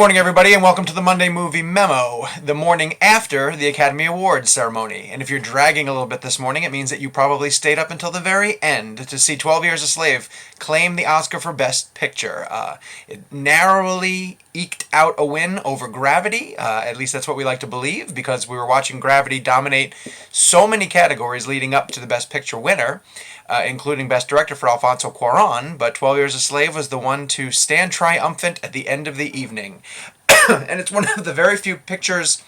morning, everybody, and welcome to the Monday Movie Memo, the morning after the Academy Awards ceremony. And if you're dragging a little bit this morning, it means that you probably stayed up until the very end to see 12 Years a Slave claim the Oscar for Best Picture. It narrowly eked out a win over Gravity, at least that's what we like to believe, because we were watching Gravity dominate so many categories leading up to the Best Picture winner, including Best Director for Alfonso Cuarón, but 12 Years a Slave was the one to stand triumphant at the end of the evening. And it's one of the very few pictures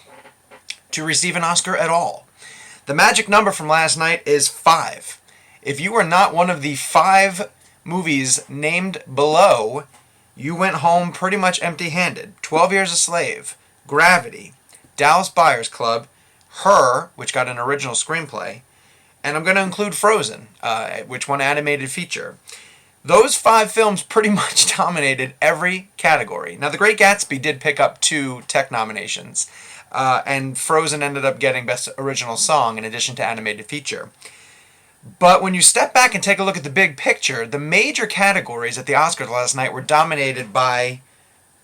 to receive an Oscar at all. The magic number from last night is 5. If you were not one of the 5 movies named below, you went home pretty much empty-handed. 12 Years a Slave, Gravity, Dallas Buyers Club, Her, which got an original screenplay, and I'm going to include Frozen, which won animated feature. Those 5 films pretty much dominated every category. Now, The Great Gatsby did pick up 2 tech nominations, and Frozen ended up getting Best Original Song in addition to animated feature. But when you step back and take a look at the big picture, the major categories at the Oscars last night were dominated by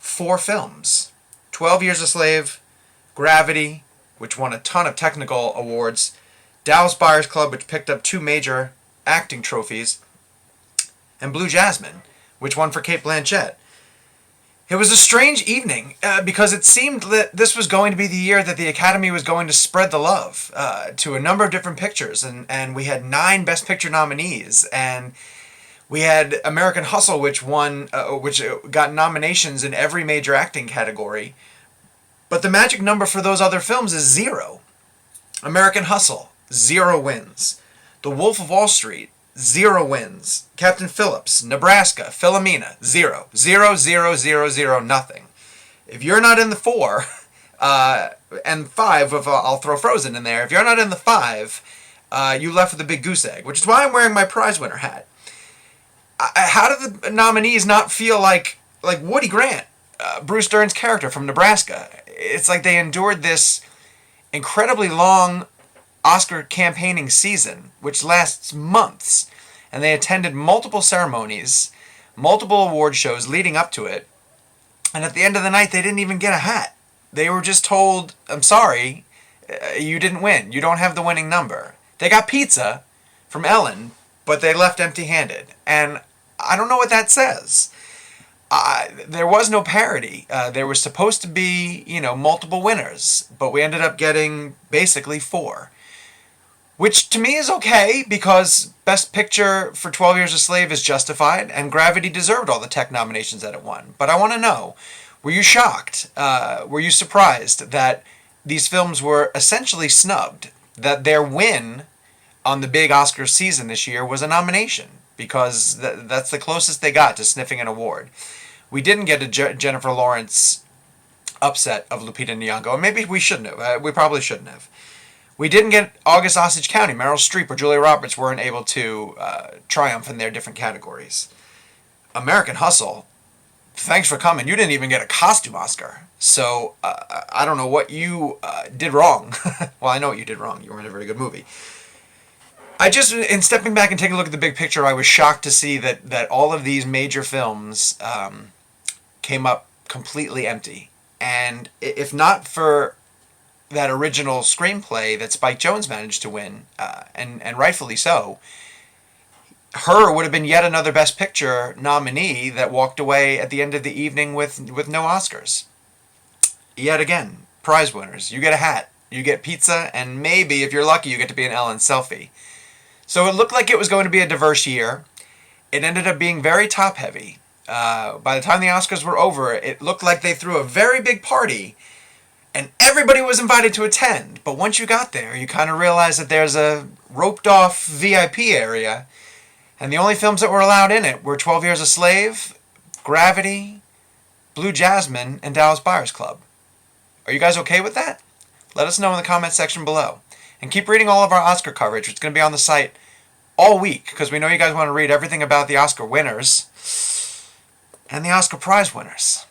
4 films. 12 Years a Slave, Gravity, which won a ton of technical awards, Dallas Buyers Club, which picked up 2 major acting trophies, and Blue Jasmine, which won for Cate Blanchett. It was a strange evening because it seemed that this was going to be the year that the Academy was going to spread the love to a number of different pictures, and we had 9 Best Picture nominees, and we had American Hustle, which got nominations in every major acting category, but the magic number for those other films is 0. American Hustle, 0 wins. The Wolf of Wall Street, 0 wins. Captain Phillips, Nebraska, Philomena, 0. 0, 0, 0, 0, nothing. If you're not in the 4, and 5, I'll throw Frozen in there. If you're not in the 5, you left with a big goose egg, which is why I'm wearing my prize winner hat. How did the nominees not feel like Woody Grant, Bruce Dern's character from Nebraska? It's like they endured this incredibly long Oscar campaigning season, which lasts months, and they attended multiple ceremonies, multiple award shows leading up to it, and at the end of the night, they didn't even get a hat. They were just told, I'm sorry, you didn't win. You don't have the winning number. They got pizza from Ellen, but they left empty-handed, and I don't know what that says. There was no parity. There was supposed to be, multiple winners, but we ended up getting basically 4. Which to me is okay, because Best Picture for 12 Years a Slave is justified, and Gravity deserved all the tech nominations that it won. But I want to know, were you shocked? Were you surprised that these films were essentially snubbed? That their win on the big Oscar season this year was a nomination? Because that's the closest they got to sniffing an award. We didn't get a Jennifer Lawrence upset of Lupita Nyong'o, and maybe we shouldn't have. We probably shouldn't have. We didn't get August Osage County. Meryl Streep or Julia Roberts weren't able to triumph in their different categories. American Hustle, thanks for coming. You didn't even get a costume Oscar. So I don't know what you did wrong. Well, I know what you did wrong. You weren't a very good movie. In stepping back and taking a look at the big picture, I was shocked to see that all of these major films came up completely empty. And if not for that original screenplay that Spike Jonze managed to win, and rightfully so, Her would have been yet another Best Picture nominee that walked away at the end of the evening with no Oscars. Yet again, prize winners. You get a hat, you get pizza, and maybe, if you're lucky, you get to be an Ellen selfie. So it looked like it was going to be a diverse year. It ended up being very top-heavy. By the time the Oscars were over, it looked like they threw a very big party, and everybody was invited to attend. But once you got there, you kind of realized that there's a roped-off VIP area, and the only films that were allowed in it were 12 Years a Slave, Gravity, Blue Jasmine, and Dallas Buyers Club. Are you guys okay with that? Let us know in the comments section below. And keep reading all of our Oscar coverage. It's going to be on the site all week, because we know you guys want to read everything about the Oscar winners and the Oscar prize winners.